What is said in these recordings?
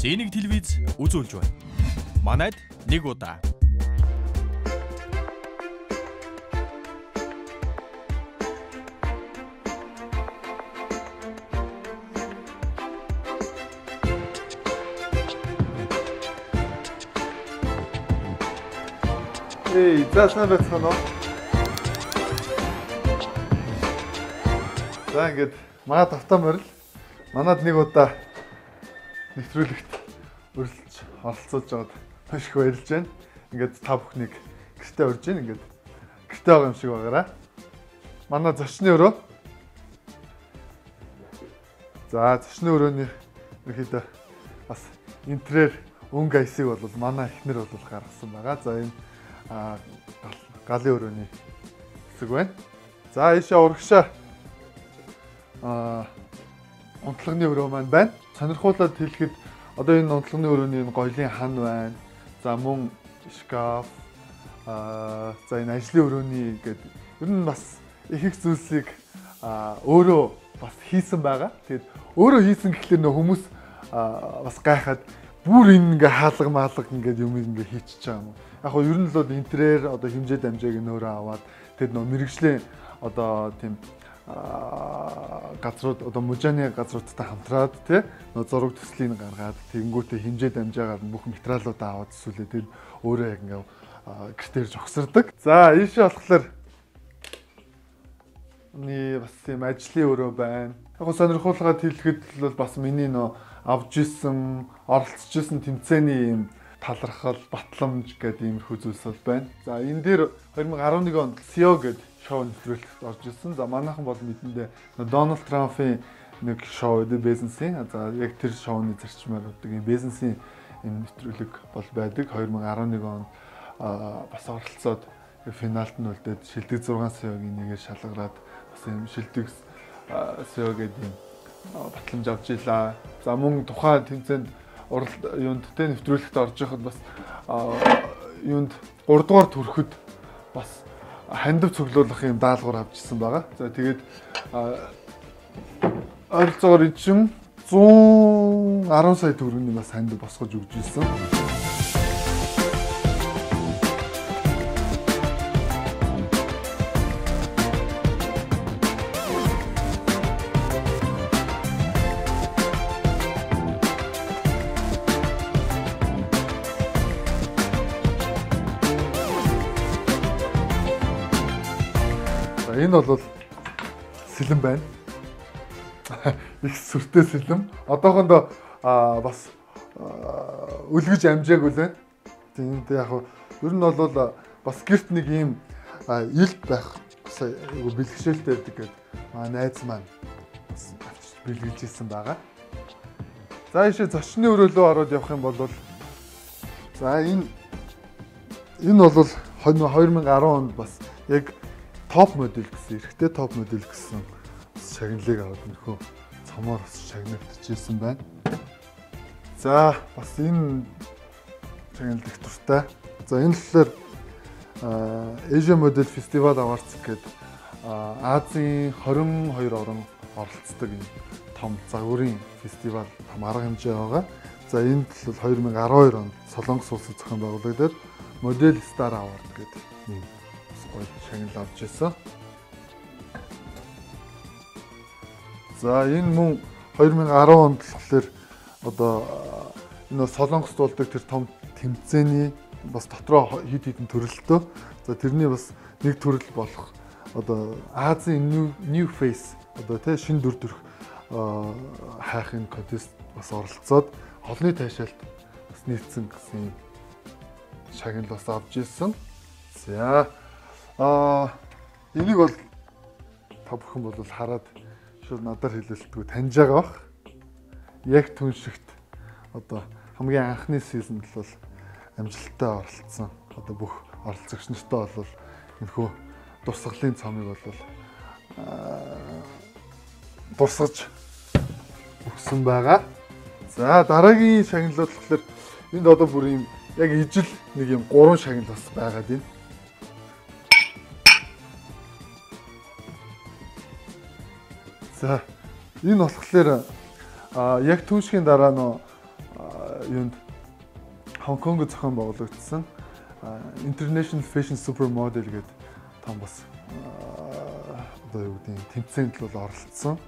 Ц1 телевиз үзүүлж байна. Манайд нэг удаа. За сайн байцгаана уу? За ингээд маа тавтаа морил манад нэг удаа нэвтрүүлэгт өрөлж оролцуулж байгаад маш их баярлж байна. Ингээд та бүхнийг гэртээ урьж байна. Ингээд гэртээ байгаа юм шиг байгаараа. Манай зочны өрөө. За зочны өрөөний ерөөдөө бас интерьер өнгө айсыг бол манай эхнэр бол гаргасан байгаа. За энэ галын өрөөний хэсэг байна. За ийшээ урагшаа унтлагын өрөө маань байна. Сонирхуулаад хэлэхэд одоо энэ унтлагын өрөөний энэ гоёлын хан байна. За мөн шкаф за энэ ажлын өрөөний гэдэг ер нь бас их зүйлсийг өөрөө бас хийсэн байгаа. Тэгээд өөрөө хийсэн гэхлээр нөө хүмүүс бас гайхаад бүр энэ ингээ хаалга маалга ингээд юм ингээ хийчихэж байгаа юм. Яг хоо ер нь л интерьер одоо хэмжээ дамжааг нөөрэ аваад тэгэд нөө мэрэгжлийн одоо тийм газрууд одоо мужааны газруудтай хамтраад тий нөө зураг төслийн гаргаад тэгэнгүүтээ хэмжээ дамжаагаар бүх материалуудаа аваад сүлээ тэгээд өөрөө яг ингээ гэртээр жогсордог. За ийшээ болохоор бас тийм ажлын өрөө байна. Яг сонирхуулгаад хэлэхэд бол бас миний нөө авж исэн оролцож исэн тэмцээний юм талархал, батламж гэдэг иймэрхүү зүйлс бол байна. За энэ дээр 2011 онд CEO гэдэг шоу нэвтрүүлэгт орж ирсэн. За манайхан бол мэдэндээ Дональд Трампын нэг шоу дээр бизнесийн за яг тэр шоуны зарчмаар үүдэг юм бизнесийн энэ нэвтрүүлэг бол байдаг. 2011 онд бас оролцоод финалд нь үлдээд шилдэг 6 CEO-гийн нэгээр шалгараад бас юм шилдэг CEO гэдэг юм батламж авч илаа. За мөн тухайн тэмцээнд юунд тэ нэвтрүүлэгт орж байхад бас юунд 3 дугаар төрөхөд бас хандив цуглуулах юм даалгавар авчихсан байгаа. За тэгээд ойролцоогоор чинь 110 сая төгрөгийн бас хандив босгож өгч ирсэн. Энэ бол сэлэм байна. Их сүртэй сэлэм. Одоохондоо бас үлгэж амжаагүй л байна. Тэгээд яг ер нь бол бас гэрт нэг юм илт байх бэлгшээлтэй байдаг гэдэг найз маань бас авчиж бэлгэлж ирсэн байгаа. За ийшээ зочны өрөөлөө ороод явах юм бол за энэ бол 2010 онд бас яг топ модель гэсэн эрэгтэй топ модель гэсэн шагналыг аваад нөхөө цомоор бас шагнагдчихсэн байна. За бас энэ шагнал их дуртай. За энэ болохоор Asia Model Festival Awards гэдэг Азийн 22 орн оролцдог юм том загварын фестивал том арга хэмжээ байгаа. За энд бол 2012 онд Солонгос улсын зохион байгуулагчдаар Model Star Award гэдэг юм шагнал авч ирсэн. За энэ мөн 2010 онд болохоор одоо энэ Солонгост болдог тэр том тэмцээний бас дотроо хид хідэн төрөлтөө. За тэрний бас нэг төрөл болох одоо Азийн New Face одоо тий шинэ дүр төрх хайхын контест бас оролцоод олонний таашаалт бас нийцсэн гэсэн шагнал бас авч ирсэн. За энийг бол та бүхэн бол хараад шууд надаар хэлэлтгүй таньж байгаа бах. Яг түн шигт одоо хамгийн анхны сизонд бол амжилттай оролцсон. Одоо бүх оролцогч нартай бол энэхүү дурсгалын цомыг бол дурсгаж өгсөн байгаа. За дараагийн шагналууд болохоор энд одоо бүр юм яг ижил нэг юм 3 шагнал бас байгаад байна. За энэ болохоор яг түүшгийн дараа нөө юунд Хонконгод зохион байгуулагдсан International Fashion Supermodel гэдэг том бас одоо юу гэдэг тэмцээнд бол оролцсон.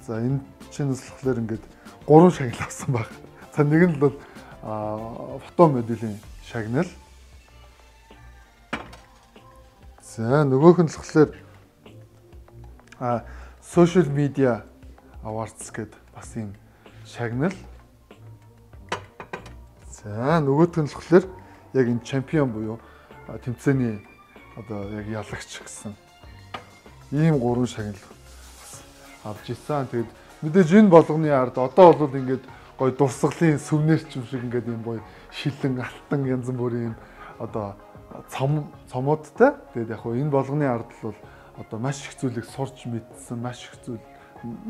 За энэ чинь болохоор ингээд 3 шагнал авсан баг. За нэг нь бол фото моделийн шагнал. За нөгөөх нь болохоор social media awards гэдэг бас юм шагнал. За нөгөөх нь болохоор яг энэ чемпион буюу тэмцээний одоо яг ялагч гэсэн ийм 3 шагнал авч ирсэн. Тэгээд мэдээж энэ болгоны ард одоо бол ингээд гоё дурсгалын сүмнэрч юм шиг ингээд юм гоё шилэн алтан янз бүрийн одоо цомуудтай. Тэгээд яг хөө энэ болгоны ард л бол одоо маш их зүйлийг сурч мэдсэн, маш их зүйл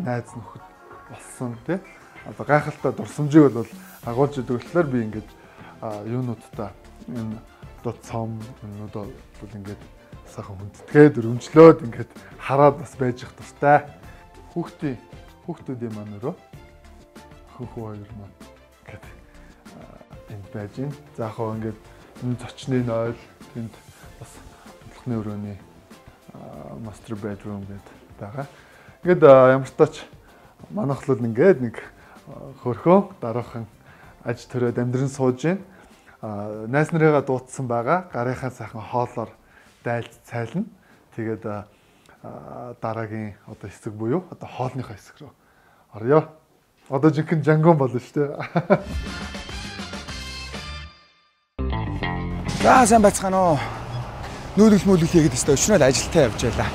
найз нөхөд болсон тий. Одоо гайхалтай дурсамжийг бол агуулж идэг болохоор би ингээд юунуудтай энэ одоо цом одоо бол ингээд сайхан хүндэтгээд өрөмжлөөд ингээд хараад бас байж их дуртай. Хүүхдүүдийн маань өрөө хөхөө хоёр маань ингээд энд байж гин. За яг хоо ингээд энэ зочны нойл тэнд бас онцлогны өрөөний master bedroom гэдэг байгаа. Ингээд ямар ч тач манайх л ингээд нэг хөрхөө дараахан аж төрөөд амьдран сууж гин. Найз нарыгаа дуудсан байгаа. Гарынхаа сайхан хоолоор дайлж цайлна. Тэгээд дараагийн одоо хэсэг буюу одоо хоолныхоо хэсэг рүү орё. Одоо жинхэнэ жангон болно шүү дээ. За сайн байцгаана уу. Нүүлгэл хийгээд өстой өчнөд ажилтаа явж байлаа.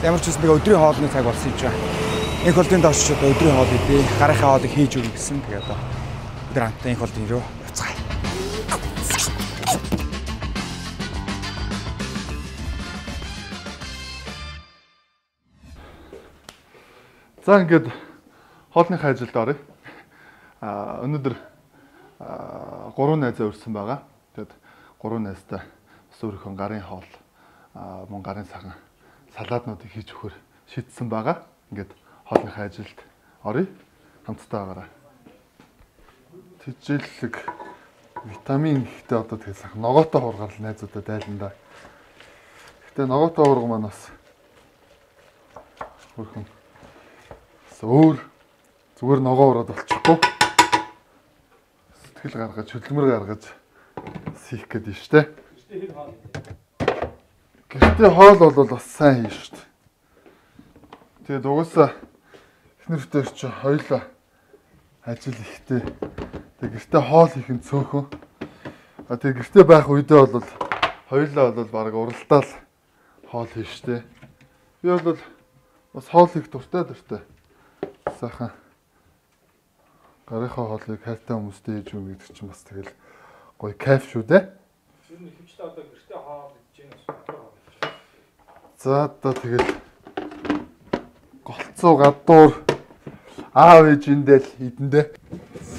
Ямар ч үс нэг өдрийн хоолны цаг болсон юм жаа. Энх холдын доош одоо өдрийн хоол идэ, гарынхаа хоолыг хийж өгнө гэсэн. Тэгээд одоо өдөр хамтаа энх холдын рүү буцгаая. За ингээд хоолныхаа ажилд оръё. Өнөөдөр 3 найзаа урьсан байгаа. Тэгэд 3 найзтай бас өөрийнхөө гарын хоол мөн гарын цагаан салааднуудыг хийж өгөхөр шийдсэн байгаа. Ингээд хоолныхаа ажилд оръё. Хамтдаа байгаарай. Тэжээлэг витамин ихтэй одоо тэгээ сайхан ногоотой хуургаар найзуудад айлна да. Гэтэ ногоотой хуурга маань бас хөрхөн өөр зүгээр ногоо ураад болчихгүй. Сэтгэл гаргаж, хөдөлмөр гаргаж сийх гэдэг нь шүү дээ. Гэртээ хоол бол бас сайн хийн шүү дээ. Тэгээд угаасаа эхнэртэй ч хоёулаа ажил ихтэй. Тэгээд гэртээ хоол хийх нь цөөхөн. Тэгээд гэртээ байх үедээ бол хоёулаа бол баг уралдаал хоол хийн шүү дээ. Би бол бас хоол хийх дуртай. Сайхан гарынхаа хоолыг хайртай хүмүүстэй хийж өгнө гэдэг чинь бас тэгэл гоё кайф шүү дээ. Ер нь хөвчтэй одоо гэртээ хоол хийж гэнэ. За одоо тэгэл голцоо гадуур аав ээжиндээ л идэндээ.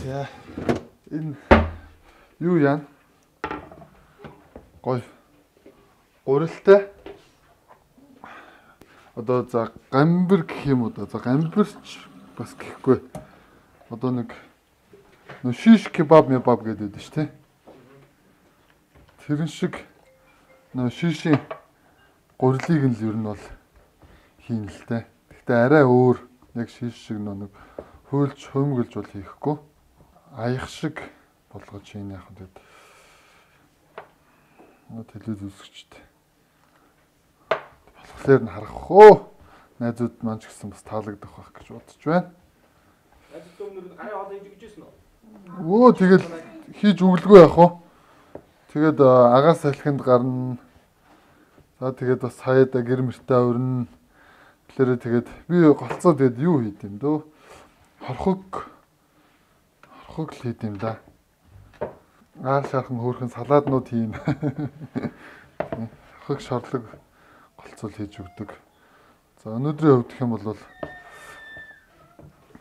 За энэ юу яа? Гоё гурилтай. Одоо за гамбар гэх юм уу да. За гамбарч бас гэхгүй. Одоо нэг шиш кебаб гэдэг шүү дээ. Тэрэн шиг шишийн гурилыг нь л ер нь бол хийн л дээ. Гэхдээ арай өөр яг шиш шиг нэг хөөлж хөмгөлж бол хийхгүй. Аях шиг болгож хийн яах вэ? Телевиз үзэгчтэй. Болохоор нь харах уу. Найзууд маань ч гэсэн бас таалагдах байх гэж бодож байна. Найзууд өнөр гарын хоол хийж өгч ирсэн үү? Өө тэгэл хийж өглөө яах вэ? Тэгээд агаа салхинд гарна. За тэгээд бас хаяада гэр мөртөө өрнө. Тэгэхээр тэгээд би голцоо тэгээд юу хийд юм дөө? Хорхог л хийд юм да. Аал шархан хөөрхөн салааднууд хийн. Хорхог шорлог голцол хийж өгдөг. За өнөөдрийн хувьд гэх юм бол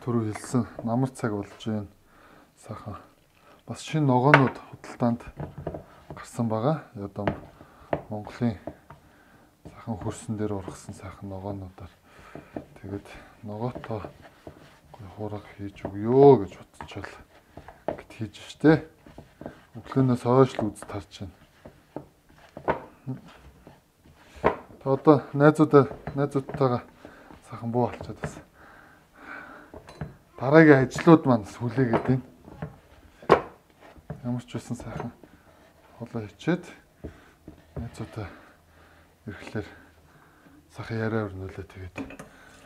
түрүү хэлсэн намар цаг болж байна. Сайхан бас шинэ ногоонууд худалдаанд гарсан байгаа. Одоо Монголын сайхан хөрсөн дээр ургасан сайхан ногоонуудаар тэгээд ногоотой хураг хийж өгөө гэж бодчихвол гэт хийж штэ. Өглөөнөөс хойш л үз тарж байна. Та одоо найзуудтайгаа сайхан буу алчаад бас. Дараагийн ажлууд маань сүлээгээд байна. Ямар ч байсан сайхан хоолой хичээд найзуудаа ирэхлээр сайхан яриа өрнүүлээ тэгээд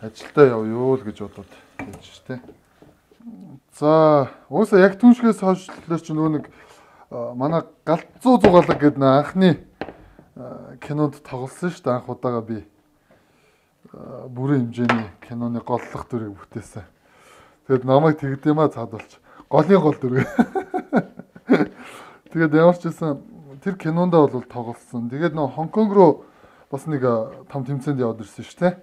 ажилдаа явъя л гэж бодоод байж штэ. За, уусаа яг түншгээс хойш ч нөгөө нэг манай галзуу зугаалга гэдэг нэг анхны кинонд тоглосон шүү дээ. Анх удаага би бүрэн хэмжээний киноны голлох дүрийг бүтээсэн. Тэгээд намайг тэгдээмээ цаадуулч голын гол дүрэг. Тэгээд ямар ч байсан тэр кинонд бол тоглосон. Тэгээд нөө Хонконг руу бас нэг том тэмцээнд яваад ирсэн шүү дээ.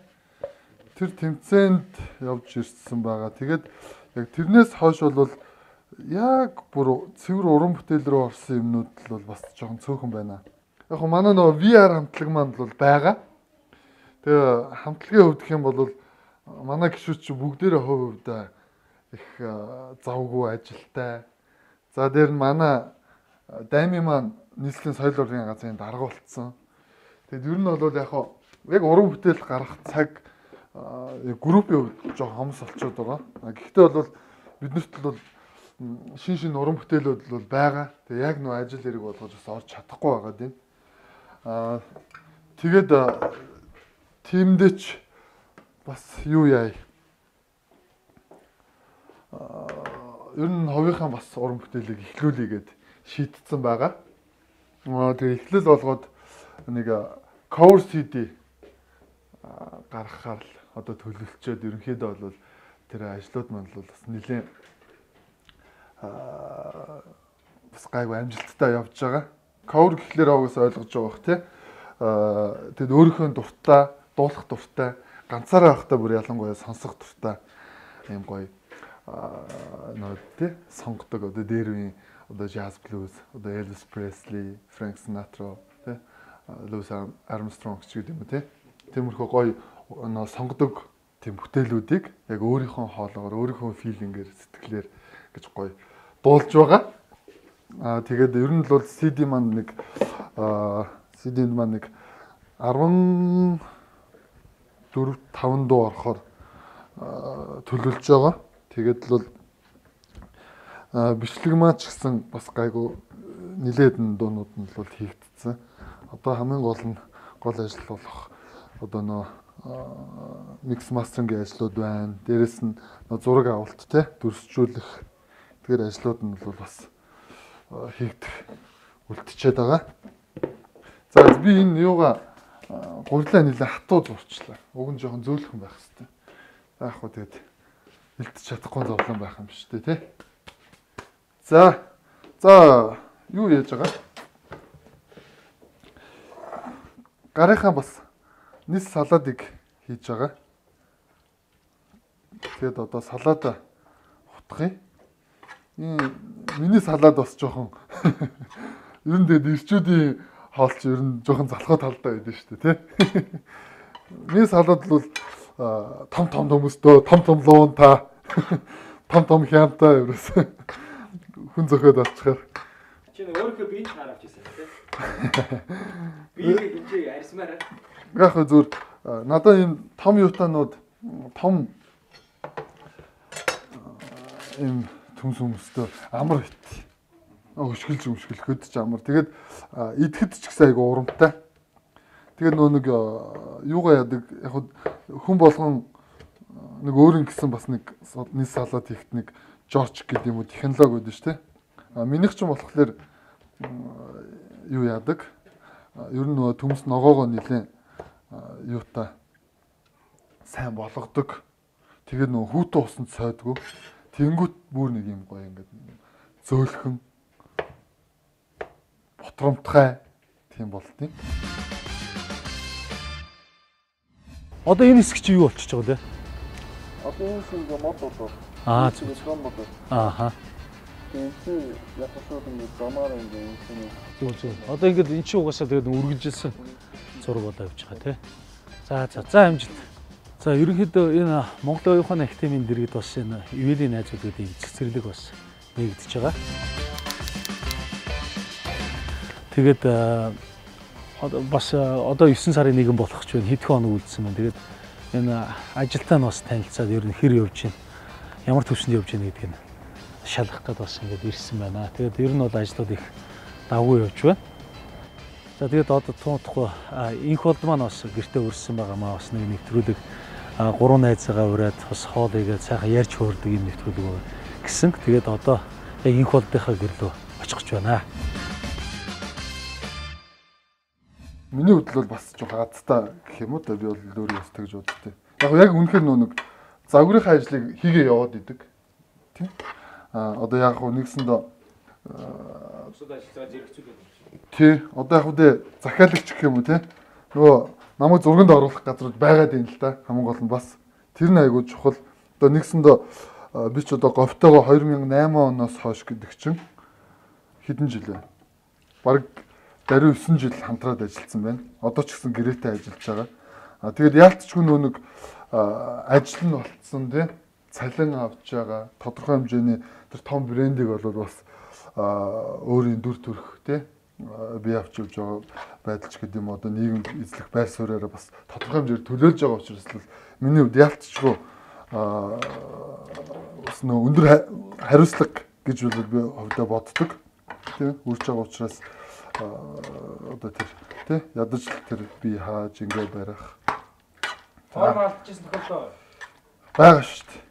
Тэр тэмцээнд явж ирсэн байгаа. Тэгээд яг тэрнээс хойш бол яг бүр цэвэр уран бүтээл рүү орсон юмнууд л бас жоохон цөөхөн байна. Яг хөө манай нөгөө VR хамтлаг маань бол байгаа. Тэгээ хамтлагийн хувьд гэх юм бол манай гишүүд чи бүгдээрээ хувь хувьдаа их завгүй ажилтай. За дээр нь манай Дайми маань нийслэлийн соёл урлагийн газрын дарга болцсон. Тэгэд ер нь бол яг уран бүтээл гаргах цаг группийн хувьд жоохон хомс болчиход байгаа. Гэхдээ бол биднэрт бол шин уран бүтээлүүд бол байгаа. Тэгээ яг нөө ажил хэрэг болгож бас орж чадахгүй байгаа тийм. Тэгээд тиймдээч бас юу яа. Ер нь ховынхаа бас уран бүтээлийг эхлүүлээгээд шийдтсэн байгаа. Тэгээ эхлэл болгоод нэг cover CD гаргахаар л одоо төлөвлөчөөд ерөнхийдөө бол тэр ажлууд маань бол бас нэлээд бас гайгүй амжилттай явж байгаа. Cover гэхлээр угаас ойлгож байгаа бох тий. Тэгэд өөрийнхөө дуртай, дуулах дуртай, ганцаараа байхдаа бүр ялангуяа сонсох дуртай юм гоё нөө тий сонгодог одоо дээр үеийн одоо jazz blues, одоо Elvis Presley, Frank Sinatra тий Louis Armstrong ч гэдэг юм тий. Тиймэрхүү гоё нөө сонгодог тийм бүтээлүүдийг яг өөрийнхөө хоолоогоор, өөрийнхөө филингээр, сэтгэлээр гэж гоё дуулж байгаа. Тэгээд ер нь бол CD маань нэг CD-нд маань нэг 14 5 дуу орохоор төлөвлөж байгаа. Тэгээд л бичлэг маань ч гэсэн бас гайгүй нилээдэн дуунууд нь бол хийгдсэн. Одоо хамгийн гол ажил болох одоо нөө микс мастерингийн ажлууд байна. Дээрэс нь зураг авалт те дүрсжүүлэх тэр ажлууд нь бол бас хийгдэх үлдчихэд байгаа. За би энэ юугаа гурлаа нэлээ хатуу зурчлаа. Уг нь жоохон зөөлхөн байх хэрэгтэй. Яг хөө тэгээд илтж чадахгүй зовлон байх юм шүү дээ тий. За юу яаж байгаа? Гарынхаа бас нис салаадыг хийж байгаа. Тэгээд одоо салаада хутгая. Миний салаад бас жоохон ер нь тэгээд ирчүүдийн хоолч ер нь жоохон залхуу талдаа байдаг шүү дээ тий. Миний салаад бол том хүмүүстэй том луунтай том хянтай ерөөсөө хүн зөхөд олчихаар. Чи нэг өөрийнхөө биеийг хараач ирсэн тий. Биеийг хинчээ арьсмаар. Яг зүгээр надад ийм том юутанууд том ийм түнс хүмүүстэй амар хит. Өшгөлж хөдөж амар. Тэгээд идэхэд ч гэсэн айгу урамтай. Тэгээд нөө нэг юугаа яадаг яг хүн болгон нэг өөр ингэсэн бас нэг нийс салаад хийхт нэг жорж гэдэг юм уу технологи байдаг шүү дээ. Минийх ч юм болохоор юу яадаг? Ер нь нөгөө төмс ногоогоо нилээн юутай сайн болгодог. Тэгээд нөгөө хүүтэн усанд сойдгоо. Тэнгүүт бүр нэг юм гоё ингээд зөөлхөн ботромтгай тийм болтыг. Одоо энэ хэсэг чи юу болчихж байгаа вэ? Одоо энэ хэсэг мод болоо. Зөв. Ааха. Тийм яг шууд ингээд замаар ингээд Зөв. Одоо ингээд эн чинь угаасаа тэгээд үргэлжилсэн зураг болоо явж байгаа тий. За амжилт. За ерөнхийдөө энэ Монголын оюухан академийн дэргэд бас энэ ивэлийн найзуудын цэцэрлэг бас нэгдэж байгаа. Тэгээд бас одоо 9 сарын 1 болох ч байна. Хэдхэн хоног үлдсэн байна. Тэгээд энэ ажилтаа нь бас танилцаад ер нь хэр явж байна. Ямар төвшөнд явж байна гэдгийг шалгах гээд бас ингээд ирсэн байна. Тэгээд ер нь бол ажлууд их давгүй явж байна. За тэгээд одоо туутахгүй инх болд маань бас гэртээ өрссөн байгаамаа бас нэг нэвтрүүлэг 3 найзаагаа ураад бас хоол игээд сайхан ярьж хөөрдөг юм нэвтрүүлэг гэсэн. Тэгээд одоо яг инх болдынхаа гэрлөө очих гэж байна. Миний хувьд бол бас жоохон азтай гэх юм уу та би бол өөрөө ястай гэж боддтой. Яг үнэхээр нэг загварынхаа ажлыг хийгээ яваад идэг. Тийм. Одоо яг нэгсэндээ бусад ажиллагаа зэрэгцүүлээд байна. Тий. Одоо яг үдэ захиалагч гэх юм уу те. Нөгөө намайг зурганд оруулах газрууд байгаад байна л да. Хамгийн гол нь бас тэр нь айгуу чухал. Одоо нэгсэндээ би ч одоо говьтойгоо 2008 оноос хойш гэдэг чинь хэдэн жил вэ? Бараг даруй 9 жил хамтраад ажилласан байна. Одоо ч гэсэн гэрээтэй ажиллаж байгаа. Тэгээд яалтчгүй нэг ажил нь болцсон тий. Цалин авч байгаа. Тодорхой хэмжээний тэр том брендийг бол бас өөрийн дүр төрх тий бий авчилж байгаа байдалч гэдэг юм одоо нийгэм эзлэх байр суурьаараа бас тодорхой хэмжээр төлөөлж байгаа учраас л миний хувьд яалтчгүй бас нөө өндөр хариуцлага гэж би хувьдаа боддог тий үрж байгаа учраас одоо тэр тий ядаж тэр би хааж ингэ барих Форм алдчихсан тохиолдол байгаа шүү дээ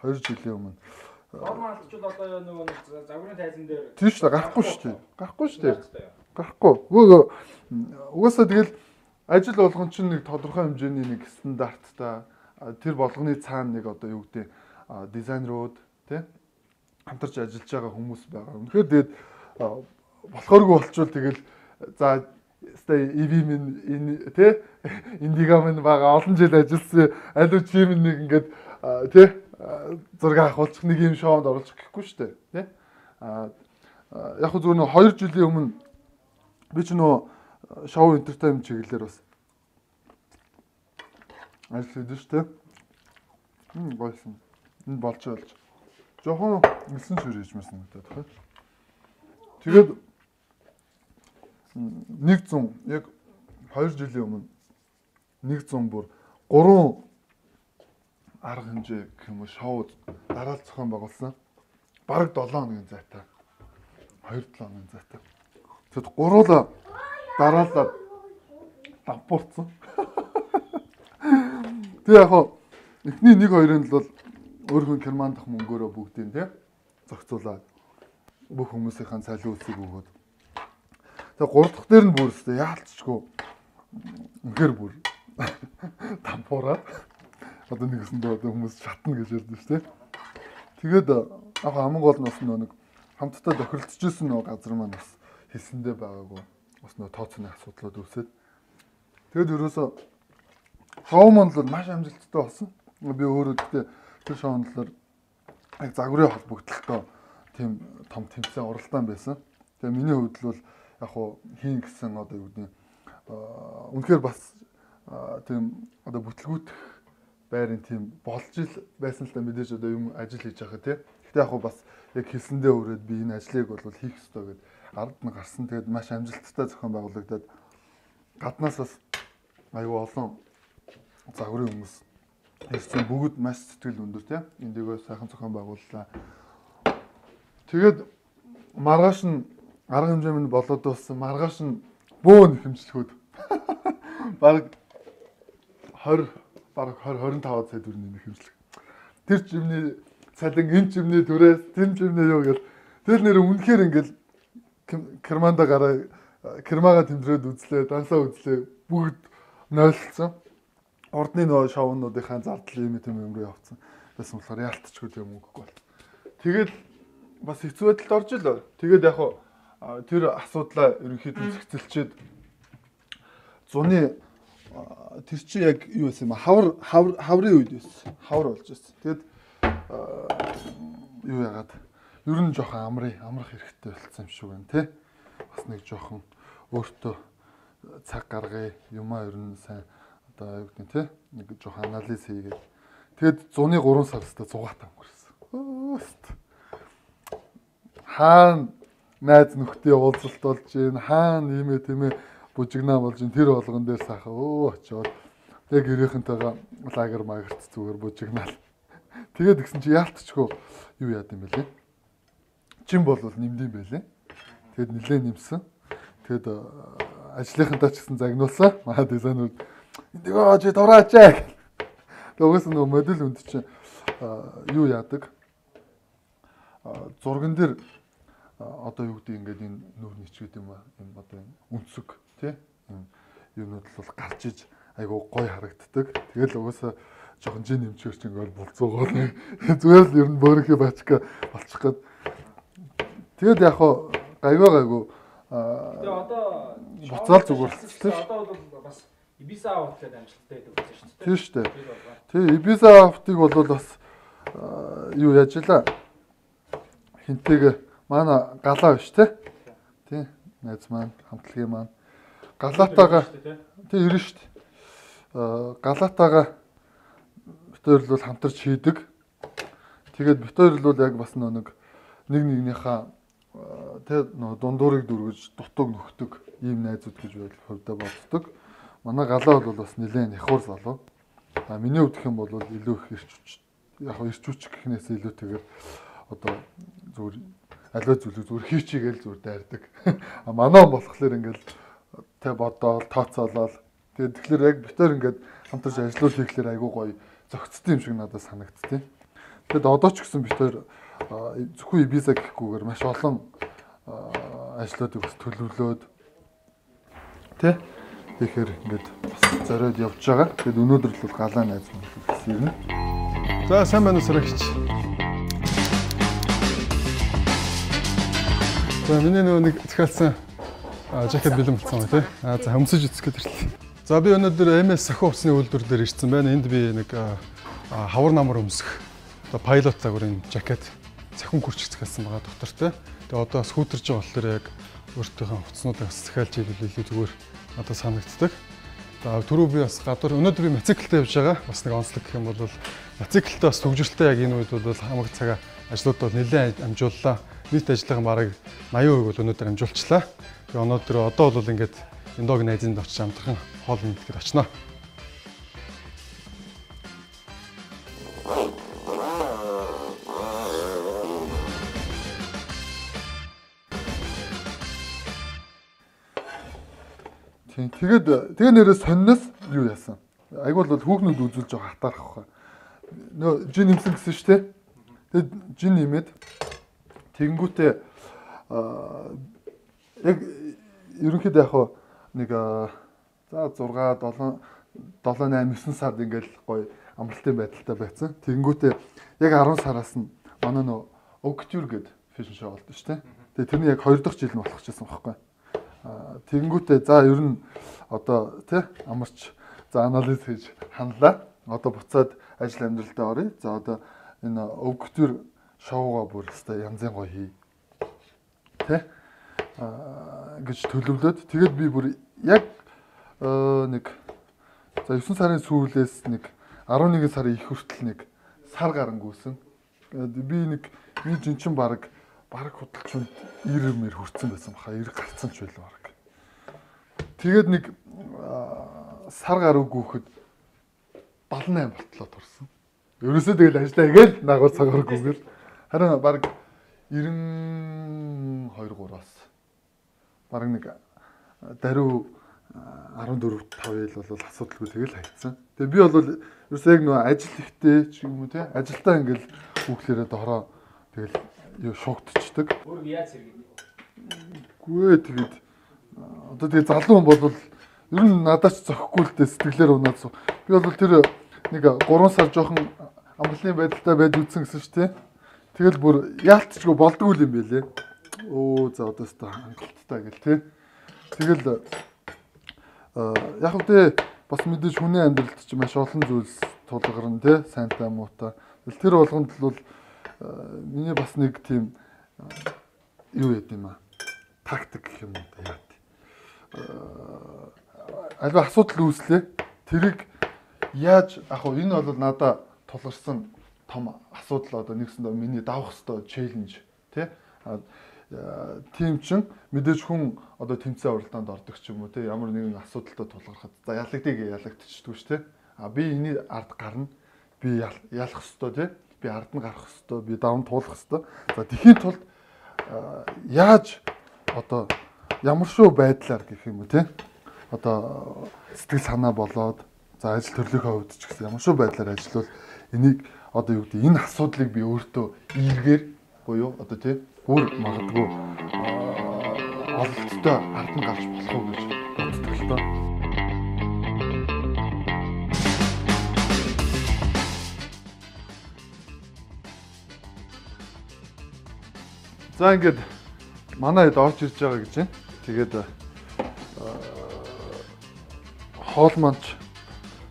2 жилийн өмнө форм алдчихвал одоо нөгөө загварын тайзан дээр тийм шүү дээ гарахгүй шүү дээ гарахгүй угаасаа тэгэл ажил болгон чинь нэг тодорхой хэмжээний нэг стандарттай тэр болгоны цаана нэг одоо юу гэдэг дизайнерууд тий хамтарч ажиллаж байгаа хүмүүс байгаа. Үнэхээр тэгээд болохооргүй болчвол тэгэл за EV минь тий Индиго минь байгаа олон жил ажилласан аль чим нэг ингээд тий зураг авахулчих нэг юм шоунд оруулах гэхгүй шүү дээ тий яг зөв нэг 2 жилийн өмнө би ч нөө шоу entertainment чиглэлээр бас ажиллаж шүү дээ гойсон энэ болж жоохон элсэн шүрэж мэсэн гэдэг тэгэхээр тэгээд 100 яг 2 жилийн өмнө 100 бүр 3 арга хэмжээ гэх юм уу шоу дараалал зохион байгуулсан. Бараг 7 хоногийн зайтай. 2-7 хоногийн зайтай. Тэгэд гуруула дараалал давпуурсан. Тэг яг эхний 1-2-ын л бол өөрхөн керман дах мөнгөөрөө бүгдийг тий зохицуулаад бүх хүмүүсийн цалин үсэг өгөөд. Тэг 3 дахь дээр нь бүр өстэй яалтчгүй үнэхээр бүр давпуураад одоо нэгсэндээ одоо хүмүүс шатна гэж ярьдэн шүү дээ. Тэгээд яг хамгийн гол нь бас нэг хамтдаа тохиролцож исэн газар маань бас хэлсэндээ байгаагүй. Бас нөө тооцооны асуудлууд үүсээд. Тэгээд ерөөсөө шоу маань л маш амжилттай болсон. Би өөрөө гэхдээ тэр шоундлаар яг загварын холбогдлолтой тийм том тэмцээн оролдоон байсан. Тэгээ миний хувьд л яг хийн гэсэн одоо юу гэдэг үнэхээр бас тийм одоо бүтлгүүтэх байрын тийм болж ил байсан л та мэдээж одоо юм ажил хийж байгаа тий. Гэхдээ яг бас яг хэлсэндээ өрөөд би энэ ажлыг бол хийх ёстой гэд ард нь гарсан. Тэгээд маш амжилттай зохион байгуулагдаад гаднаас бас аюу олон загварын хүмүүс ирсэн бүгд маш сэтгэл өндөр тий. Эндийгөө сайхан зохион байгууллаа. Тэгээд маргааш нь арга хэмжээ минь болоод дууссан. Маргааш нь бөөн хэмжлэхүүд баг 20-25 сая төгрөгийн хэмжлэг. Тэр чимний цалин, энэ чимний түрээс, тэр чимний юу гэл тэр нэр үнэхээр ингээл керманда гараа кермага тэмдрээд үзлээ, дансаа үзлээ, бүгд нойлцсон. Ордны нөө шоунуудынхаа зардал юм руу явцсан. Байсан болохоор яалтчгүй юм үгүй бол. Тэгээд бас хэцүү байдалд орж илээ. Тэгээд яг тэр асуудлаа ерөнхийдөө зэгцэлчээд зуны тэр чи яг юу байсан юм хаврын үед байсан. Хавар болж байсан. Тэгээд юу яагаад ер нь жоохон амрах хэрэгтэй болсон юм шиг байна тий. Бас нэг жоохон өөртөө цаг гаргая юмаа ер нь сайн одоо юу гэдэг нь те нэг жоохон анализ хийгээд тэгээд 103 сарстаа 100-аад өнгөрсөн. Өөст. Хаана найз нөхдөд уулзалт болж гин хаана иймээ тиймээ бужигнаа болж гин тэр болгон дээр сахаа очоод яг гэрийнхэнтэйгээ лагер магарт зүгээр бужигнаал. Тэгээд гисэн чи яалтчгүй юу яад юм бэлээ. Жим бол нэмдэм байлээ. Тэгэд нилээ нэмсэн. Тэгэд ажлынхантаа ч гэсэн загнуулсан. Маа дизайнер эндээ чи дураачаа. Тэгээс нөгөө модуль үнд чинь юу яадаг? Зурган дээр одоо юу гэдэг ингээд энэ нүүр ничгэд юм аа. Энэ одоо үнсэг тий? Юунууд бол гарч иж айгу гой харагддаг. Тэгэл угаасаа жоохон жин нэмчгэр чинь ингээд болцоогоо. Зүгээр л ер нь бөөрийнхээ бачка болчих гээд. Тэгэд яг хаа гайгүй Тэгээ одоо буцаал зүгээрсэлтэй. Одоо бол бас Ibiza авт гэдэг амжилттай байдаг гэсэн шүү дээ. Тийм шүү дээ. Тэгээ Ibiza автыг бол бас юу яжлаа. Хинтэйг манай галаа биш те. Тийм найз маань хамтлагийн маань галаатаага тийм ирнэ шүү дээ. Галаатаага бид хоёр л хамтарч хийдэг. Тэгээд бид хоёр л яг бас нэг нэгнийхээ тэг дундуурыг дүргэж дутууг нөхдөг ийм найзууд гэж байл хувьдаа боддог. Манай галаа бол бас нэлээд нэхур залуу. Миний хувьдх юм бол илүү их ирчүүч. Яг ирчүүч гэхнээс илүүтэйгээр одоо зүгээр аливаа зүйлийг зүгээр хийчихгээл зүгээр дайрдаг. Манай болохоор ингээл тэг бодоол тооцоолол. Тэгээд тэгэхээр яг бид хоёр ингээд хамтарч ажлууд хийхлээр айгүй гоё зөгцсөн юм шиг надад санагдтыг. Тэгэд одоо ч гэсэн бид хоёр зөвхөн Ibiza гэхгүйгээр маш олон ажлуудыг бас төлөвлөөд тий тэгэхээр ингээд бас зориод явж байгаа. Тэгэд өнөөдөр л галаа найз маань гэсэн юм. За сайн байна уу сарагч. За миний нэг захиалсан жакет бэлэн болсон байна тий. За хөмсөж үзэх гээд ирлээ. За би өнөөдөр MS сахиу усны үйлдвэр дээр ирсэн байна. Энд би нэг хавар намар өмсөх одоо пилот загварын жакет сахин хүрч захиалсан байгаа доктортой. Тэгээ одоо скутерж байгаа болохоор яг өөртөөхөө хувцснуудыг бас захиалж ийлээ илүү зүгээр одоо санагддаг. За түрүү би бас гадуур өнөөдөр би мотоциклтэй явж байгаа. Бас нэг онцлог гэх юм бол мотоциклтэй бас төвжирэлтэй яг энэ үед бол хамаг цагаа ажлууд бол нэлээд амжууллаа. Нийт ажлын бараг 80% бол өнөөдөр амжуулчлаа. Тэгээ өнөөдөр одоо бол ингээд Индог найзанд очиж амтхан хоол мэдгээд очноо. Тэгээд тэгээ нэрээ сонноос юу яасан? Айгуул бол хүүхнүүд үзүүлж байгаа хатаарах хаа. Нөө жин нэмсэн гэсэн шүү дээ. Тэгээд жин нэмээд тэгэнгүүтээ яг ерөнхийдөө яг нэг за 6 7 8 9 сард ингээл гоё амралтын байдалтай байсан. Тэгэнгүүтээ яг 10 сараас нь манай нөө Octure гэдэг фэшн шоу болдог шүү дээ. Тэгээд тэрний яг 2 дахь жил нь болох гэсэн байхгүй. Тэгэнгүүтээ за ер нь одоо тий амарч за анализ хийж ханлаа. Одоо буцаад ажил амьдралтаа оръё. За одоо энэ Octure шоуга бүр өстой янзын гоё хий. Тэ гэж төлөвлөд. Тэгээд би бүр яг нэг за 9 сарын сүүлээс нэг 11 сарын их хүртэл нэг сар гарангүйсэн. Би нэг би жинчин баг худалчунд 90 мөр хүрсэн байсан баха 90 гарцсан ч байлаа баг. Тэгээд нэг сар гаруй гүөхөд 78 болтлоо турсан. Ерөөсөө тэгэл ажиллаа гээл нагуул цагаар гүгэл. Харин баг 92-3-аас баг нэг даруй 14-5 ил бол асуудалгүй тэгэл хайцсан. Тэгээ би бол ерөөсөө яг нөгөө ажил ихтэй ч юм уу те ажилдаа ингээл хүүхлээрээ доороо тэгэл юу шугтчихдаг. Өөр яаж сэргийд? Гүй тэгээд одоо тэгээ залуу хүн бол ер нь надад ч зөхгүй л дээ сэтгэлээр унаад. Би бол тэр нэг 3 сар жоохон амгалын байдалтай байж үзсэн гэсэн шүү дээ. Тэгэл бүр яалтчгүй болдгоо юм байлээ. Оо за одоо өстой хангалттай гэл тий. Тэгэл яг үгүй бас мэдээж хүний амьдралд ч маш олон зүйлс тулгарна тий. Сайнтай муутай. Тэр болгонд л миний бас нэг тийм юу яд юм аа. Тактик гэх юм уу яа. Альва асуудал үүслээ. Тэрийг яаж яг хөө энэ бол надад тулгарсан том асуудал одоо нэгсэндээ миний давах хэвээр челленж тий. Тийм чин мэдээж хүн одоо тэмцээн уралдаанд ордог ч юм уу тий ямар нэгэн асуудалтай тулгархад за ялагдчихдаг ш тий. Би энэ ард гарна. Би ялах хэвээр тий. Би ард нь гарах хэвээр, би давн туулах хэвээр. За тэхийн тулд яаж одоо ямар шүү байдлаар гэх юм уу тий. Одоо сэтгэл санаа болоод за ажил төрлийнхөө хувьд ч гэсэн ямар шүү байдлаар ажиллавал энийг одоо юу гэдэг энэ асуудлыг би өөртөө ийргээр буюу одоо тий бүр магадгүй ололттой ард нь гарч болох уу гэж боддог л доо. За ингээд манай хэд орж ирж байгаа гэж байна. Тэгээд хоол манч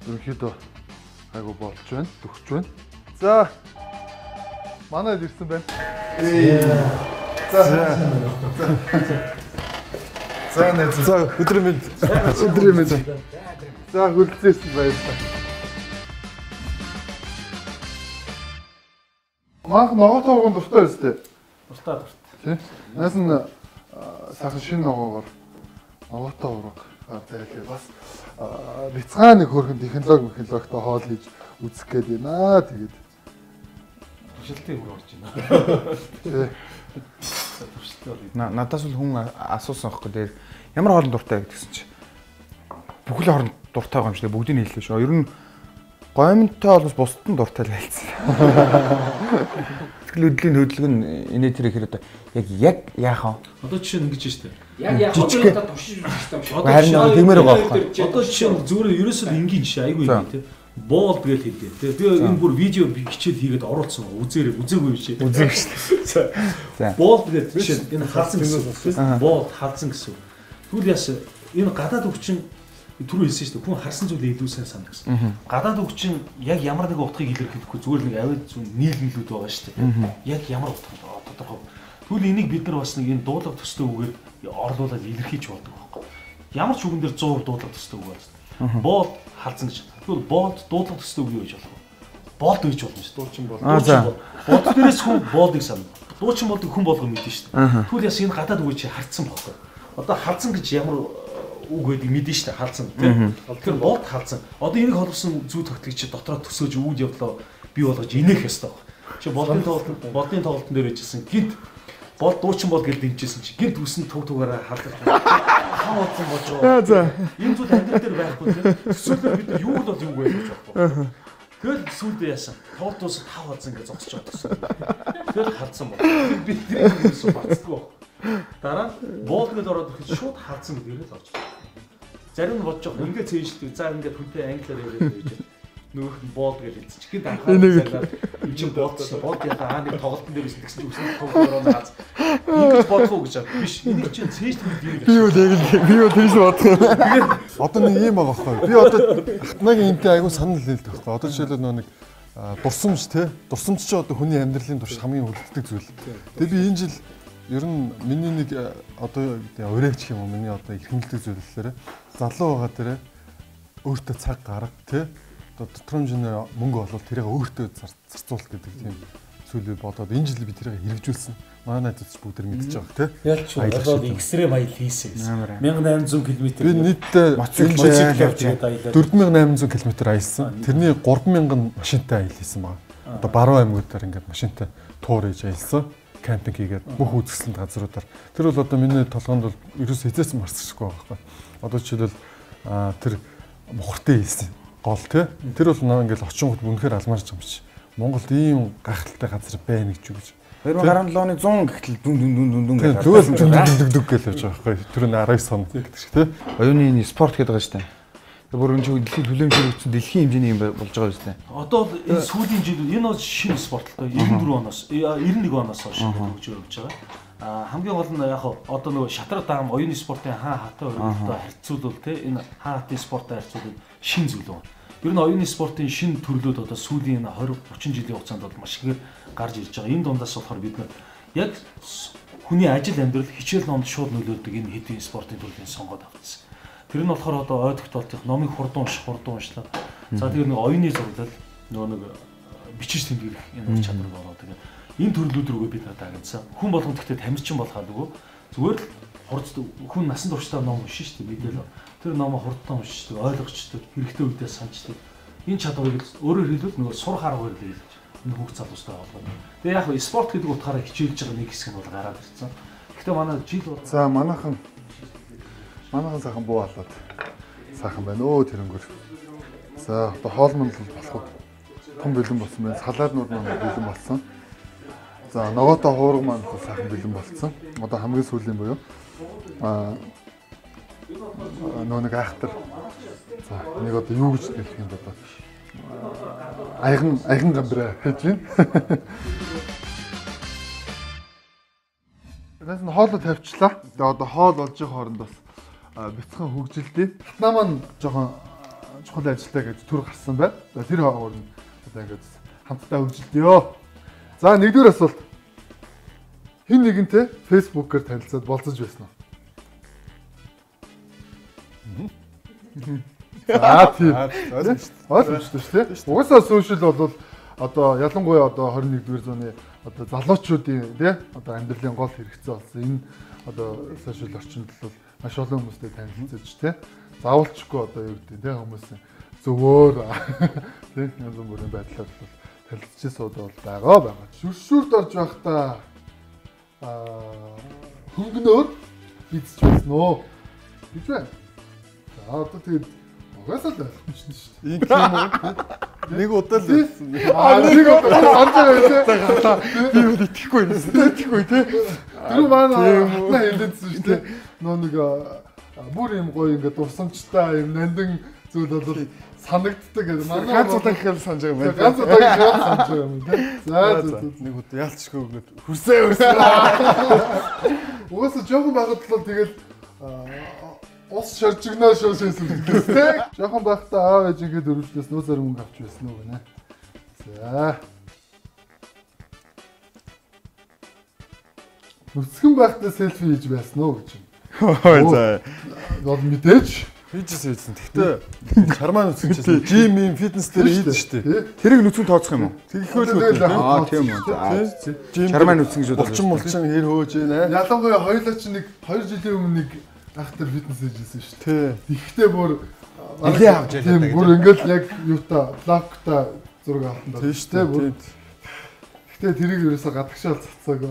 ерөнхийдөө айгу болж байна, төгсж байна. За манай хэд ирсэн байна. За өдрийн мэнд. Өдрийн мэнд. За хүлцээсэн баярлалаа. Мах ногоо тоогон дуртай өстэй. Дуртай. Тий. Наас нь сайхан шинэ ногоогоор ногоотой ураг зайлээ бас бяцхан нэг хөрхэн технологитой хоол хийж үзэх гээд байна. Тэгээд туршилтын үр орж байна. Надаас л хүн асуусан аахгүй дээр ямар хоолнд дуртай гэдгсэн чи бүхэл хоолнд дуртай байгаа юм шиг бүгдийг нь хэллээ шүү. Ер нь гомонтой олос бусдад нь дуртай л хэлсэн. Тэгэл өдлийн хөдөлгөг нь инээ тэр ихээр одоо яг яахан. Одоо жишээ нь ингэж штэ. Яг одоо туршиж үзсэн юм шиг. Харин тиймэр байгаа байхгүй. Одоо жишээ нь зүгээр ерөөсөө энгийн жишээ айгүй юм тий. Боол тэгэл хэлдэг тий. Тэгээ энэ бүр видео хичээл хийгээд оруулсан үзээгүй юм шиг. Үзээгүй шүү. За. Боол тэгээд жишээ энэ халдсан гэсэн. Боол халдсан гэсэн. Тэгвэл яаш энэ гадаад өвчин түрүү хэлсэн шүү дээ. Хүн харсан зүйлээ илүү сайн санах гэсэн. Гадаад өвчин яг ямар нэг утгыг илэрхийлэхгүй зүгээр нэг авид зүүн нийлмэлүүд байгаа шүү дээ. Яг ямар утга тодорхой. Тэгвэл энийг бид нар бас нэг энэ дуулах төстэй үгээд орлуулаад илэрхийлж болдог байхгүй. Ямар ч үгэн дээр 100% дуулах төстэй үг байна. Боол халдсан гэж. Тэгвэл боолд дуулах төстэй үг юу гэж болох вэ? Боолд үйж болно шүү. Дуучин бол. Бод дээрээс хүн боолдыг санав. Дуучин болдог хүн болго мэдэн шүү. Тэгвэл яс энэ гадаад үг чи хардсан байхгүй. Одоо халдсан гэж ямар үг гэдэг мэдэн шүү халдсан тийм. Тэгэхээр боолд халдсан. Одоо энийг холбосон зүй тогтолцоо чи дотроо төсөөж үүд явдлаа бий болгож инех ёстой байхгүй. Чи болдын тоглолтын дээр ижсэн гинт бол дуучин бол гэж дэмжижсэн чи гинт үсэн тугаараа халдаж хаа болсон болж байгаа. За. Энэ зүйл амьдрал дээр байхгүй тийм. Төсөөлөөр бид нар юу л бол юу вэ гэж байхгүй. Тэгэл сүлд яасан. Тоглолт дуусах 5 хазан гэж зогсож байгаа. Тэгэл хардсан бол. Би тэр юмсоо бацдаггүй. Дараа боолгод ороод ирэхэд шууд хардсан гэдгээр л орж байна. Зарим нь бодож байгаа. Ингээд цээжлээ. За ингээд хүнтэй англиар яриад байж байна. Нөөх нь боол гэж хэлсэн. Чихэнд анхаарал энэ чинь боолсон. Боол яа нэг тоглолтын дээр байсан гэсэн үсэн тоглоороо наац. Ингэж бодох уу гэж байна. Биш. Энийг чинь цээжлэх юм. Би юу тэгж бодох. Тэгээд одоо нэг юм байгаа байхгүй. Би одоо ахнагийн энтэй айгуу санал хэлдэг байхгүй. Одоо жишээлбэл нэг дурсамж тий. Дурсамж чи одоо хүний амьдралын турш хамгийн үлддэг зүйл. Тэгээд би энэ жил ер нь миний нэг одоо өрөөгч юм уу миний одоо ихэнхэлдэг зүйллээрээ залуу байгаа дээрээ өөртөө цаг гарга тий. Дотор хэмжээний мөнгө олвол тэрийг өөртөө зарцуулах гэдэг тийм зүйлээ бодоод энэ жил би тэрийг хэрэгжүүлсэн. Манай найзууд бүгд мэдчихэж байгаа тийм. Ялч болоод экстрем аялал хийсэн. 1800 км. Би нийтдээ мотоциклд явж 4800 км аялсан. Тэрний 3000 машинтай аялал хийсэн байна. Одоо баруун аймагуудаар ингээд машинтай туур хийж аялсан. Кампинг хийгээд бүх үзэсгэлэнт газруудаар. Тэр бол одоо миний толгоонд бол ерөөс хязгаарч марцчихгүй байгаа байхгүй. Одоо жишээлбэл тэр мухартай хийсэн. Гол тий. Тэр бол наа ингээл очингууд үнэхээр алмаарч байгаа юм чи. Монголд ийм гахалтай газар байна гэж үү гэж. 2017 оны 100 гэхтэл дүн гэж. Тэгвэл дүг гэж явж байгаа байхгүй. Тэр нь 19 сон гэдэг шиг тий. Оюуны спорт гэдэг байгаа шүү дээ. Тэр бүр энэ дэлхийн хүлэмжлэгдсэн дэлхийн хэмжээний юм болж байгаа шүү дээ. Одоо энэ сүүлийн жил энэ бол шинэ спорт л дээ. 94 оноос 91 оноос хойш хөгжиж явж байгаа. Хамгийн гол нь яг одоо нөгөө шатрал даам оюуны спортын хаа хатаа өргөдөө харьцуулбал тий энэ хаа хатын спорттой харьцуулбал шинэ зүйл байна. Ер нь оюуны спортын шинэ төрлүүд одоо сүүлийн 20 30 жилийн хугацаанд бол маш ихээр гарч ирж байгаа. Энэ дундаас болохоор бид нар яг хүний ажил амьдрал хичээл номд шууд нөлөөлдөг энэ хэдийн спортын төрлийг сонгоод авчихсан. Тэр нь болохоор одоо ой тогтоолтын номыг хурдан уншлаа. За тэгээд нэг оюуны зураглал нөгөө нэг бичиж тэмдэглэх энэ ур чадвар болоо тэгээд энэ төрлүүд рүүгээ бид дагнасан. Хүн болгон гэхдээ тамирчин болохаагүй зүгээр л хурц хүн насан туршдаа ном уншин шүү дээ мэдээлэл. Тэр номоо хурдтай уншдаг, ойлгочдаг, хэрэгтэй үедээ сандждаг. Энэ чадварыг өөрөөр хэлбэл нөгөө сурах арга барил хэлж энэ хүүхд залуустай холбоотой. Тэгээ яг нь спорт гэдэг утгаараа хичээлж байгаа нэг хэсэг нь бол гараад ирсэн. Гэхдээ манай жил За манайхан сайхан буу халаад сайхан байна өө тэрнгөр. За одоо хоолмон л болох том бэлэн болсон байна. Салааднууд маань бэлэн болсон. За ногоотой хуурга маань сайхан бэлэн болсон. Одоо хамгийн сүүлийн буюу нөө нэг айхтар. За нэг одоо юу гэж хэлэх юм бэ одоо аяган гамбраа хийж байна. Тэгээс нь хоолоо тавьчлаа. Тэгээ одоо хоол болж байгаа хооронд бас бяцхан хөгжилдээ. Татнаа маань жоохон чухал ажилтаа гэж төр гарсан байна. За тэр хооронд одоо ингэж хамтдаа хөгжилдөө. За нэгдүгээр асуулт. Хин нэгэнтэй фэйсбүүкээр танилцаад болцож байсан уу? Тийм. Ойлгомжтой шүү дээ. Угаасаа сошиал бол одоо ялангуяа одоо 21-р зууны одоо залуучуудын тий одоо амьдралын гол хэрэгцээ болсон. Энэ одоо сошиал орчинд бол маш олон хүмүүстэй танилцаж тий. Заавалчгүй одоо юу гэдэг тий хүмүүс зөвөр тий янз бүрийн байдлаар бол танилцж суудаа бол байгаа. Шүршүрд орж байхдаа хөнгөнөөр эзэж байсан уу гэж байна. За одоо тэгээд угаасаа л ойлгомжтой шүү дээ. Ийм юм уу? Нэг удаа л байсан. Нэг удаа санаж байгаа тийм. Би бол итгэхгүй юм. Итгэхгүй тий. Тэр маань хатнаа хэлээдсэн шүү дээ. Нөө нэг бүр юм гоё ингээд дурсамжтай юм нандин зүйл бол санагддаг гэдэг. Манай ганц удаа гэхэл санаж байгаа юм байна. ганц удаа гэхэл санаж байгаа юм тийм. За нэг удаа яалтчгүй өгөөд хүрсээ. Угаасаа жоохон байгаад л тэгэл ус шаржигнаа шөөсөөс үлдээстэй. Жоохон байхдаа аав ээжигээ дөрвөлдөөс нөөцөр мөнгө авч байсан уу гэнэ. За. Нүцгэн байхдаа селфи хийж байсан уу гэж. Ой за. Бол мэдээж Хийжсэн хийсэн. Гэхдээ чармаа нүцгэнчсэн. Жим юм фитнес дээр хийдэж штэ. Тэрийг нүцгэн тооцох юм уу? Тэгэхөл үү. Тийм үү. Чармаа нүцгэн шүү дээ. Булчин хэр хөөж байна. ялангуяа хоёулаа чи нэг 2 жилийн өмнө нэг ахтар фитнес хийжсэн шүү дээ. Тий. Ихтэй бүр нэлээ авч ялаа. тийм бүр ингээл яг юута блокта зураг авсан даа. Тий штэ. Гэхдээ тэрийг ерөөсө гадагшаал цацааг.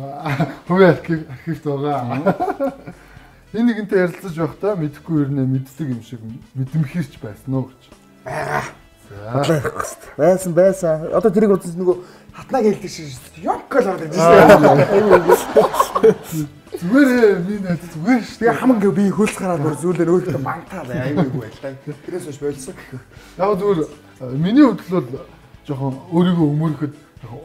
Хувийн архивт байгаа. Энэ нэгэнтэй ярилцаж байхдаа мэдэхгүй ирнэ мэддэг юм шиг мэдэмхэрч байсан уу гэж. Байгаа. Байсан. Одоо тэрийг үзсэн нөгөө хатнаг хэлдэг шиг ёмкал ороод ирсэн. Зүгээр минь зүгээр шүү. Тэгээ хамаг би хөлс гараад бүр зүйлээр өөртөө мантаа аюулгүй байлаа. Тэрээс хойш болсон. Яг зүгээр миний хувьд бол жоохон өөрийгөө өмөрөхөд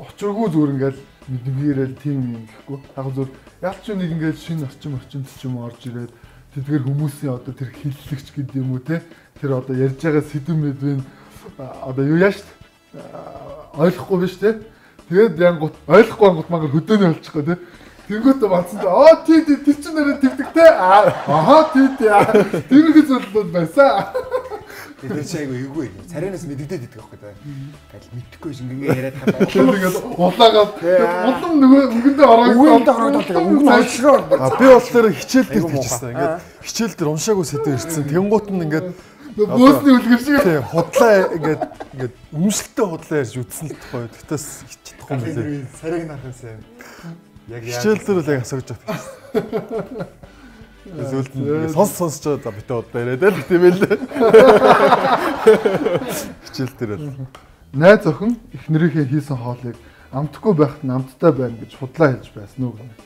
очиргүй зүгээр ингээл мэдмгээрэл тийм юм гэхгүй. Яг зүгээр ялч нэг ингээд шинэ орчинд ч юм орж ирээд тэдгээр хүмүүсийн одоо тэр хиллэгч гэдэг юм уу те тэр одоо ярьж байгаа сэдв мэдвэн одоо юу яаш ойлгохгүй биш те тэгээд янгут ойлгохгүй ангут мангар хөдөөний болчихгоо те тэнгуүтэ бацсан тий тэр чинь нэрээ тэгдэг те тий тэрхүү зүйл байсан. Тэр чинь айгу эвгүй. Царайнаас мэддэгдээд идэх байхгүй даа. Гал мэдхгүй ш ингээ яриад байгаа. Тэгээд улаагаад улам нөгөө өнгөндөө ороод өнгө олшроо. Би бол тэр хичээл дээр хийжсэн. Ингээд хичээл дээр уншаагүй сэдв ирсэн. Тэнгуут нь ингээд бөөсний үлгэр шиг тий худлаа ингээд өмсөлтөө худлаа ярьж үтсэн л тохой. Тэгтээс чадахгүй юм лээ. Царайг нарахсан. Яг хичээл дээр л яг асууж байгаа. Зөвлөлт сонсож байгаа битээ удаа яриад л тийм ээ. Хичээл дээр л найз охин эхнэрийнхээ хийсэн хоолыг амтгүй байхад намттай байна гэж худлаа хэлж байсан уу гэнэ.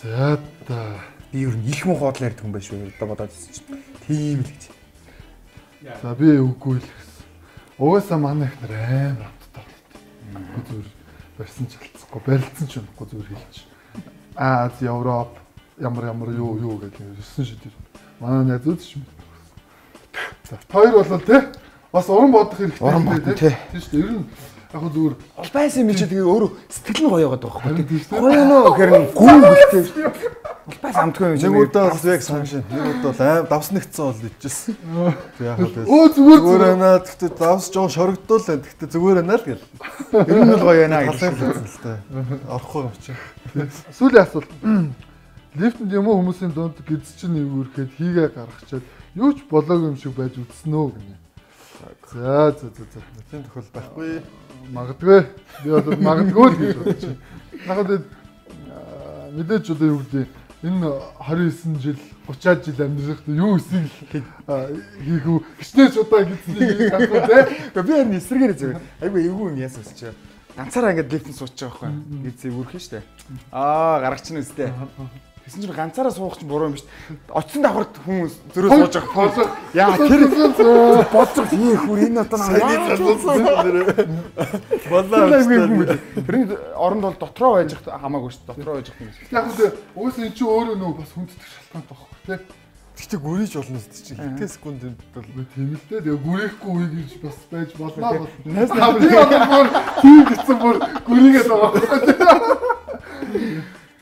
За та би ер нь их муу хоол ярьдаг юм байна шүү. Одоо бодоод чинь тийм л гэж. За би үгүй л гэсэн. Угаасаа манай эхнэр амар амттай байна. Зүгээр барьсан ч алдахгүй, барилдсан ч юмгүй зүгээр хэлж. Аз, Европ ямар юу гэж ирсэн шүү дээ. Манай найзууд ч юм. За хоёр болол те бас уран бодох хэрэгтэй те. Тийм шүү дээ. Ер нь яг зүгээр байсан юм чи тэгээ өөрөө сэтгэл нь гоё яваад байгаа байхгүй. Гоё нөө гэхэр гүн бүлтэй. Бас амтгүй юм. Нэг удаа бас яг саншин. Нэг удаа давснагцсан бол ичсэн. Яг л Өө зүгээр байна. Тэгтээ давс жоон шорогдвол байна. Тэгтээ зүгээр байна л гэл. Ер нь л гоё байна гэж. Орохгүй юм чи. сүүлийн асуулт. Лифтэнд юм уу хүмүүсийн дунд гидс чинь нэг үрхэд хийгээ гаргачаад юу ч болоогүй юм шиг байж үтсэн үү гинэ. За. Тийм тохиол байхгүй. Магадгүй. Би бол магадгүй л гэж бодож байна. Нахад мэдээж одоо юу гэдэг энэ 29 жил 30-аад жил амьдрахад юу эсийг хийх үү? Хичнээн удаа гидснийг хатгаа те. Би харин эсрэгээр зөв. Айгүй эвгүй юм яасан ч. Ганцаараа ингээд лифтэнд суучих байгаа байхгүй. Гидсээ үрхэн штэ. Гаргач нь үстэй. Тэсэн чинь ганцаараа суух чинь буруу юм шүү дээ. Очсон давхарт хүмүүс зөрөө сууж байгаа. Яа тэр бодож хийх хүр энэ одоо тэр оронд бол дотроо байж хамаагүй шүү дээ. Дотроо байж юм. Яг үгүй уус энэ чи өөрөө нөө бас хүнддэг шалтгаан тоххой те. Тэгтээ гүрийж болно шүү дээ. Хитэ секунд бол Тийм л дээ. Тэгээ гүрэхгүй үе гэж бас байж болно. Би одоо тийм гэсэн бүр гүрийгээд байгаа.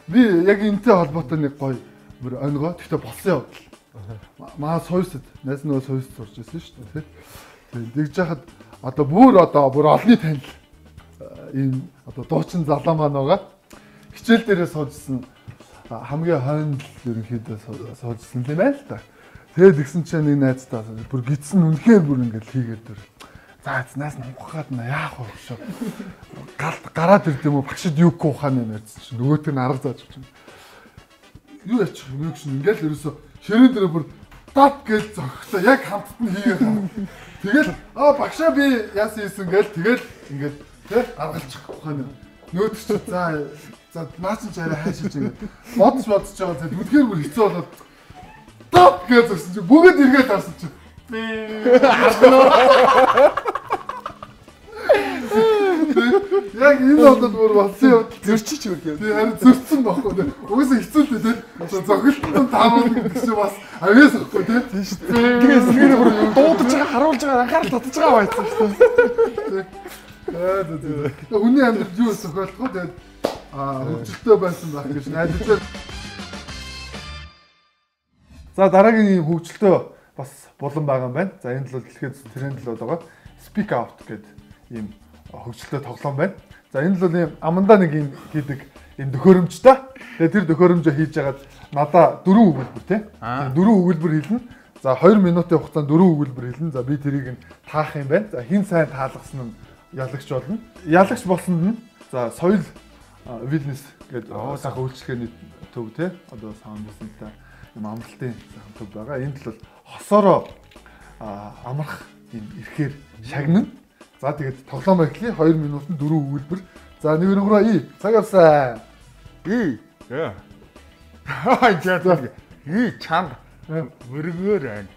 Би яг энэтэй холбоотой нэг гоё бүр өнгөө тэгтээ болсон явдал. Маа сойсд найз нөгөө сойсд сурч ирсэн шүү дээ. Тийм тэгж яхад одоо бүр олны танил ийм одоо дуучин залуу маань байгаа. Хичээл дээрээ суужсэн хамгийн хойно ерөнхийдөө суужсэн тийм ээ л да. Тэгээд тэгсэн чинь нэг найзтаа бүр гидсэн үнэхээр бүр ингээд хийгээд дөр. За эзнээс нухаад на яах вэ шүү. Гараад ирд юм уу багшд юуко ухааны нэрсэн чинь нөгөөт нь арга зааж өгч. Юу ячих юм гэж ингээл ерөөсө ширээн дээр бүр тап гэж зогсоо яг хамтд нь хийгээд. Тэгэл багшаа би яасан хийсэн гээл тэгэл ингээд тий гаргалчих ухааны. Нөгөөт чи за наач ч арай хайшиж ингээд бодож байгаа зэрэг үнэхээр бүр хэцүү болоод тап гэж зогсон чи бүгд эргээд харсан чи. Яг энэ бодол бүр болсон юм. зөрчиж өгөө. Тэгээ харин зөрчсөн байхгүй. Угсаа хэцүүлтэй тий. Зохилтон таамаг гэсэн бас авьяас ахгүй тий. Тийм шүү дээ. Тэгээ эсрэгээр бүр дуудаж байгаа харуулж байгаа анхаарал татаж байгаа байсан шүү дээ. Хүний амьдрал юу зохиолдох вэ? Тэгээд хөвгөлтэй байсан байх гэж найдаж байна. За дараагийн хөвгөлтэй бас булан байгаа юм байна. За энэ л дэлхийд тренд л байгаа. Speak out гэдэг ийм хөгжөлтэй тоглоом байна. За энэ л бол ийм амандаа нэг юм хийдэг ийм төхөөрөмжтэй. Тэгээ тэр төхөөрөмжөө хийж ягаад надаа 4 өгүүлбэр тий. 4 өгүүлбэр хэлнэ. За 2 минутын хугацаанд 4 өгүүлбэр хэлнэ. За би тэрийг нь таах юм байна. За хин сайн таалгасан нь ялагч болно. Ялагч болсонд нь за соёл wellness гэдэг сайхан үйлчлэгээний төв тий. Одоо саунд бизнестэй юм амралтын сайхан төв байгаа. Энд л бол хосороо амрах юм ирэхээр шагнана. За тэгээд тоглоом эхлэе 2 минутанд 4 өгүүлбэр. За нэг рүү ий. Цаг авсаа. Би. Яа. И чамд мөргөөр байна.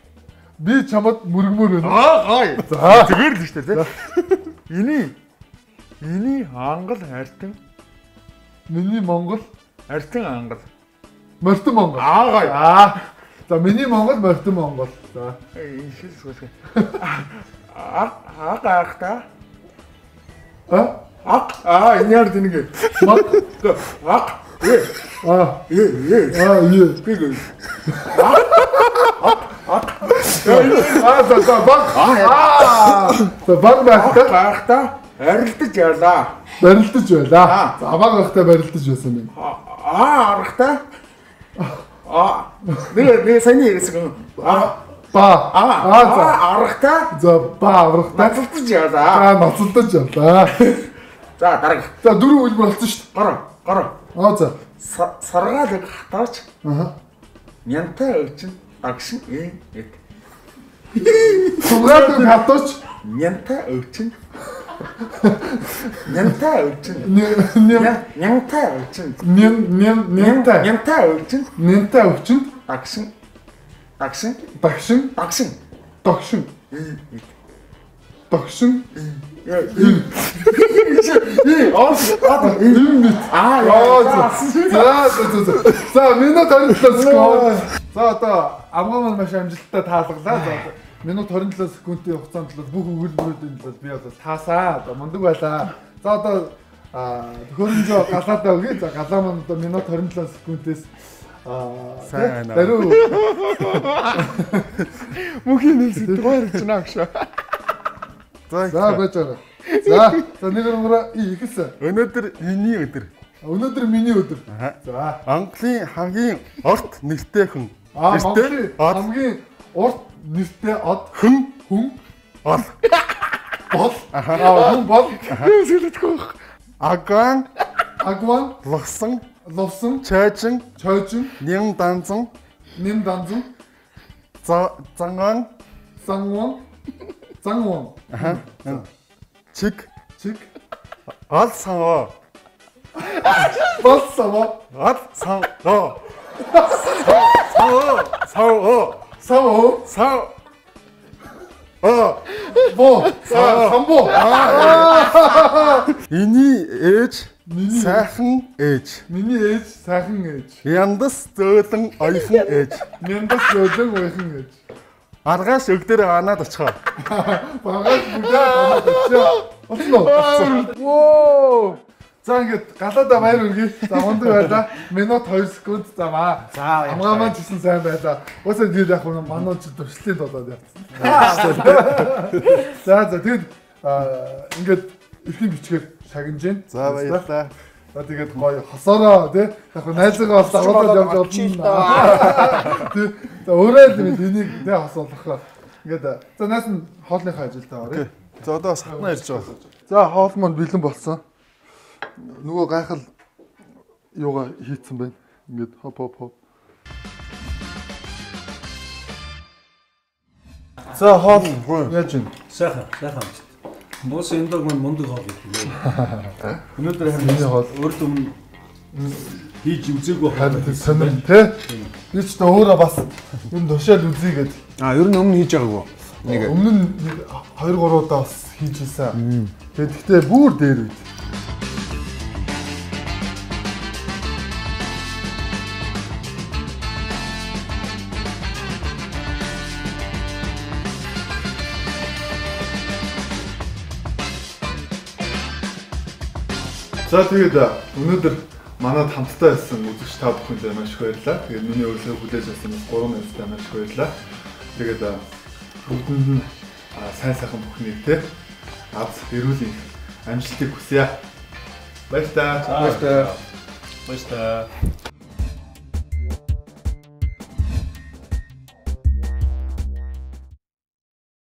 Би чамд мөргмөр байна. Гой. За зүгээр л шүү дээ. Эний ангал хайртан. миний Монгол Хайртан ангал. морьтон Монгол. Гой. За миний Монгол морьтон Монгол. За. Ишэл сүлхэ. Ахта. Энэ яар динэг. Биг. Баг Ахта арилдаж ялаа. барилдаж байлаа. За баг байхдаа барилдаж байсан юм. Арахта. Нэг саний ирсэн. Арахта. За ба аврахтаа Нацалтаж ялаа. ноцолдож явлаа. За дараг. За 4 үлбэр болсон шүү дээ. Гараа. За. Саргаалыг хатаач. Нянтай өвчин агшин эт. Сургаалыг хатууч. Нянтай өвчин. Нянтай өвчин. Нянтай өвчин. Агшин. Догшин. За минут 27 секунд. За одоо амгаа маань маш амжилттай таалглаа. За минут 27 секундын хугацаанд бол бүх өгүүлбэрүүдийн бол би бол таасаа. Одоо мундаг байлаа. За одоо төхөөрөмжөө галаадаа өгье. За галаа маань одоо минут 27 секундээс Сайн байна. Даруй Мөхийн нэмсэд гойрч наа гэж. за байж байгаа. За нэг өнгөрөө ихэлсэн. Өнөөдөр миний өдөр. Өнөөдөр миний өдөр. За. Монголын хамгийн орт нэртэй хүн. Монголын хамгийн урт нэртэй од Хүн бол хүн бол Сэгэлэхгүй. Аган, агван ловсон, ловсон чойжин, ням данзан, занган, зангван чиг, чиг ал сангаа. болсоо Сав. самбо Миний ээж сайхан ээж. миний ээж сайхан ээж Яндас зөөлөн оюухан ээж. мяндас зөөлөн ойхон ээж Аргаш өгдөр анаад очихоо. багаж бүгдээ танаад очоо олсон оо за ингээд галаада баяр үргэе. За мундаг байлаа. Минут 2 секунд замаа. За Амгаамаа ч гэсэн сайн байлаа. Уусаа тэгээд яг нь манууд ч төвшлээд болоод явцсан. За тэгээд ингээд эрхийн бичгээр шагнаж байна. За баярлалаа. За тэгээд гоё хосороо тий. Яг нь найзгаа бол дагуулад явж болно. Тий. За өөрөө л энийг тий хосоолох. Ингээд за наас нь хоолныхаа ажилдаа оръё. За одоо сатна ирж байгаа. За хоол маань бэлэн болсон. Нөгөө гайхал юугаа хийцэн байна. Ингээд хоп. За хоол яаж вэ? Сайхан. Мос эндэг мань мундаг хоол гэдэг. Өнөөдөр Миний харин хоол өөрөлд өмнө хийж үзээгүй харин сонирм тий. Би ч өөрөө бас юм тушаал үзье гээд. Ер нь өмнө хийж байгаагүй. Өмнө нь 2 3 удаа бас хийж ийсэн. Тэгээд гэхдээ бүр дээр үед. За тэгээд өнөөдөр манад хамтдаа байсан үзэгч та бүхэнд маш их баярлалаа. Тэгээд миний урилгыг хүлээж авсан 3 нэвстэй маш их баярлалаа. Тэгээд бүгдэнд нь сайн сайхан бүхнийг те аз эрүүлийн амжилтыг хүсье. Баярлалаа. Баярлалаа.